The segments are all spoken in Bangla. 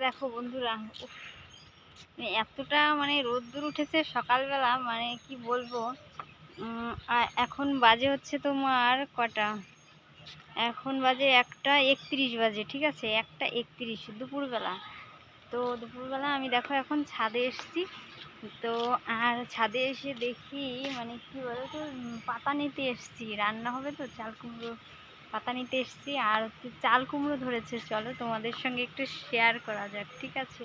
দেখো বন্ধুরা, উফ, এতটা রোদ্দুর উঠেছে সকালবেলা, কি বলবো। এখন বাজে হচ্ছে তোমার কটা, এখন বাজে 1:31 বাজে, ঠিক আছে, 1:31 দুপুরবেলা। তো দুপুরবেলা আমি দেখো এখন ছাদে এসেছি। তো আর ছাদে এসে দেখি কি বলো তো, পাতা নিতে এসেছি, রান্না হবে তো চাল কুমড়ো, পাতা নিতে এসেছি। আর হচ্ছে চাল কুমড়ো ধরেছে, চলো তোমাদের সঙ্গে একটু শেয়ার করা যাক, ঠিক আছে।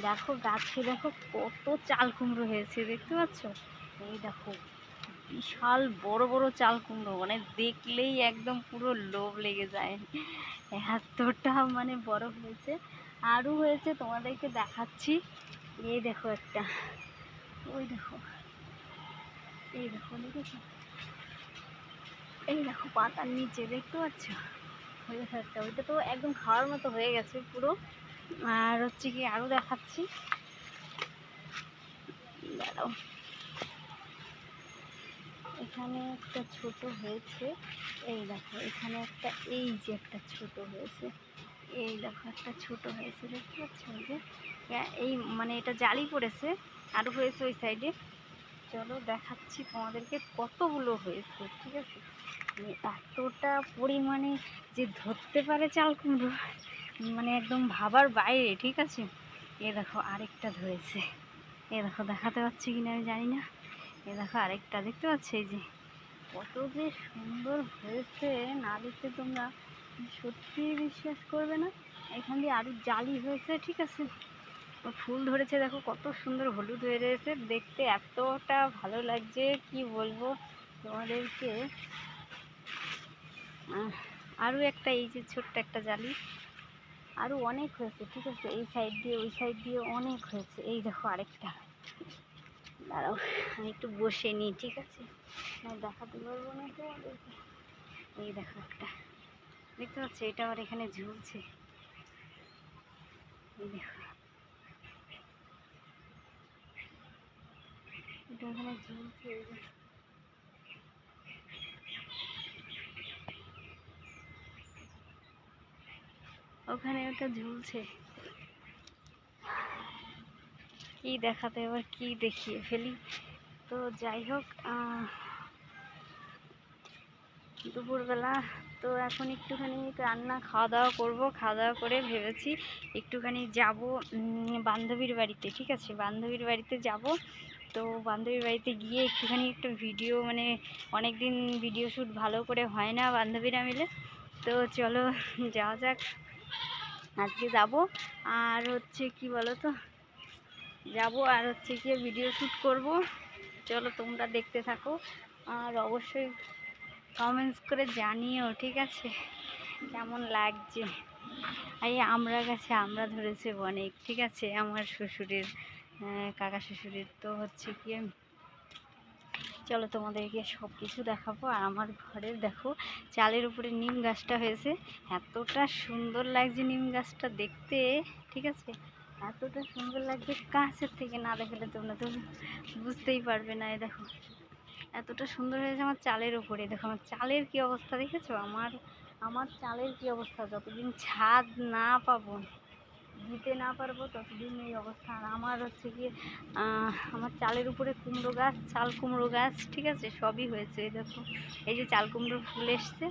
দেখো গাছে দেখো কত চাল কুমড়ো হয়েছে, দেখতে পাচ্ছ? এই দেখো বিশাল বড় বড় চাল কুমড়ো, দেখলেই একদম পুরো লোভ লেগে যায়, এতটা বড় হয়েছে। আরও হয়েছে, তোমাদেরকে দেখাচ্ছি। এই দেখো একটা, ওই দেখো, এই দেখো, দেখেছো? এই দেখো পাতার নিচে, দেখতে পাচ্ছ? ওই দেখো একটা, ওইটা তো একদম খাওয়ার মতো হয়ে গেছে পুরো। আর হচ্ছে কি আরও দেখাচ্ছি, দাঁড়াও। এখানে একটা ছোট হয়েছে, এই দেখো এখানে একটা, এই যে একটা ছোট হয়েছে, এই দেখো একটা ছোট হয়েছে, দেখতে পাচ্ছ? ওই যে এই এটা জালি পড়েছে, আরও হয়েছে ওই সাইডে। চলো দেখাচ্ছি তোমাদেরকে কতগুলো হয়েছে, ঠিক আছে। এতটা পরিমাণে যে ধরতে পারে চাল কুমড়ো, একদম ভাবার বাইরে, ঠিক আছে। এ দেখো আরেকটা ধরেছে, এ দেখো দেখাতে পাচ্ছি কিনা আমি জানি না। এ দেখো আরেকটা, দেখতে পাচ্ছ? এই যে কত যে সুন্দর হয়েছে, না দেখতে তোমরা সত্যি বিশ্বাস করবে না। এখান দিয়ে আরও জালি হয়েছে, ঠিক আছে। ফুল ধরেছে, দেখো কত সুন্দর হলুদ হয়ে রয়েছে, দেখতে এতটা ভালো লাগছে, কি বলবো তোমাদেরকে। আরও একটা, এই যে ছোট্ট একটা জালি, আরও অনেক হয়েছে, ঠিক আছে। এই সাইড দিয়ে ওই সাইড দিয়ে অনেক হয়েছে। এই দেখো আরেকটা, দাঁড়াও আমি একটু বসে নিই, ঠিক আছে, দেখাতে পারবো না তো। এই দেখো একটা, দেখতে পাচ্ছ? এটা আবার এখানে ঝুলছে, এই দেখো এটা এখানে ঝুলছে, ওখানে ওটা ঝুলছে। কি দেখাতে, এবার কি দেখিয়ে ফেলি। তো যাই হোক, দুপুরবেলা তো এখন একটুখানি রান্না খাওয়া দাওয়া করবো। খাওয়া দাওয়া করে ভেবেছি একটুখানি যাব বান্ধবীর বাড়িতে, ঠিক আছে, বান্ধবীর বাড়িতে যাব। তো বান্ধবীর বাড়িতে গিয়ে একটুখানি একটা ভিডিও, অনেক দিন ভিডিও শ্যুট ভালো করে হয় না বান্ধবীরা মিলে। তো চলো যাওয়া যাক, আজকে যাব। আর হচ্ছে কি বলো তো, যাব আর হচ্ছে গিয়ে ভিডিও শ্যুট করব। চলো তোমরা দেখতে থাকো, আর অবশ্যই কমেন্টস করে জানিও, ঠিক আছে, কেমন লাগছে। এই আমরা গাছে আমরা ধরেছে অনেক, ঠিক আছে, আমার শ্বশুরের, কাকা শ্বশুরের। তো হচ্ছে কি, চলো তোমাদেরকে সব কিছু দেখাবো। আর আমার ঘরের দেখো চালের উপরে নিম গাছটা হয়েছে, এতটা সুন্দর লাগছে নিম গাছটা দেখতে, ঠিক আছে, এতটা সুন্দর লাগছে, কাছের থেকে না দেখালে তোমরা তো বুঝতেই পারবে না। এই দেখো এতটা সুন্দর হয়েছে আমার চালের উপরে, দেখো আমার চালের কি অবস্থা, দেখেছো? আমার আমার চালের কি অবস্থা, যতদিন ছাদ না পাবো, দিতে না পারবো, ততদিন এই অবস্থা। আর আমার হচ্ছে গিয়ে আমার চালের উপরে কুমড়ো গাছ, চাল কুমড়ো গাছ, ঠিক আছে, সবই হয়েছে। এই দেখো এই যে চাল কুমড়োর ফুল এসছে,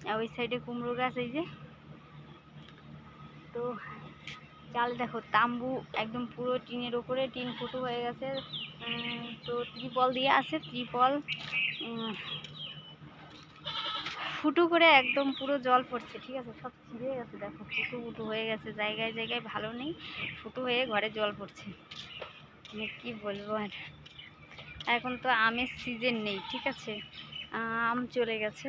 আর ওই সাইডে কুমড়ো গাছ, এই যে। তো চাল দেখো তাম্বু একদম পুরো টিনের ওপরে, টিন ফুটো হয়ে গেছে। তো ত্রিপল দিয়ে আছে, ত্রিপল ফুটো করে একদম পুরো জল পড়ছে, ঠিক আছে, সব ছিঁড়ে গেছে, দেখো ফুটো ফুটো হয়ে গেছে, জায়গায় জায়গায় ভালো নেই, ফুটো হয়ে ঘরে জল পড়ছে। কি বলবো। আর এখন তো আমের সিজন নেই, ঠিক আছে, আম চলে গেছে,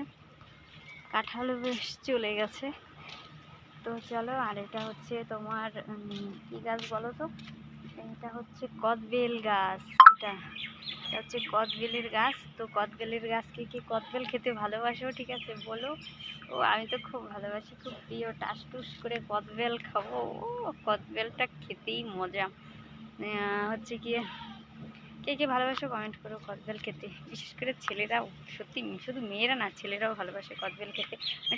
কাঁঠালও বেশ চলে গেছে। তো চলো, আর এটা হচ্ছে তোমার কি গাছ বলো তো, এটা হচ্ছে কদবেল গাছ, এটা হচ্ছে কদবেলের গাছ। তো কদবেলের গাছকে, কি কদবেল খেতে ভালোবাসো, ঠিক আছে, বলো। ও আমি তো খুব ভালোবাসি, খুব প্রিয়, টাস টুস করে কদবেল খাবো। ও কদবেলটা খেতেই মজা। হচ্ছে গিয়ে কে কে ভালোবাসো কমেন্ট করো কদবেল খেতে, বিশেষ করে ছেলেরাও, সত্যি শুধু মেয়েরা না, ছেলেরাও ভালোবাসে কদবেল খেতে,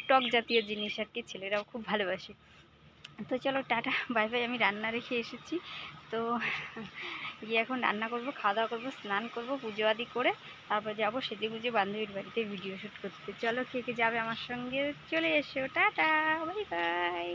টক জাতীয় জিনিস আর কি, ছেলেরাও খুব ভালোবাসে। তো চলো টাটা বাই বাই। আমি রান্না রেখে এসেছি, তো গিয়ে এখন রান্না করব, খাওয়া দাওয়া করবো, স্নান করব, পুজো আদি করে তারপর যাব সেজে গুজে বান্ধবীর বাড়িতে ভিডিও শ্যুট করতে। চলো কে কে যাবে আমার সঙ্গে চলে এসো, টাটা বাই বাই।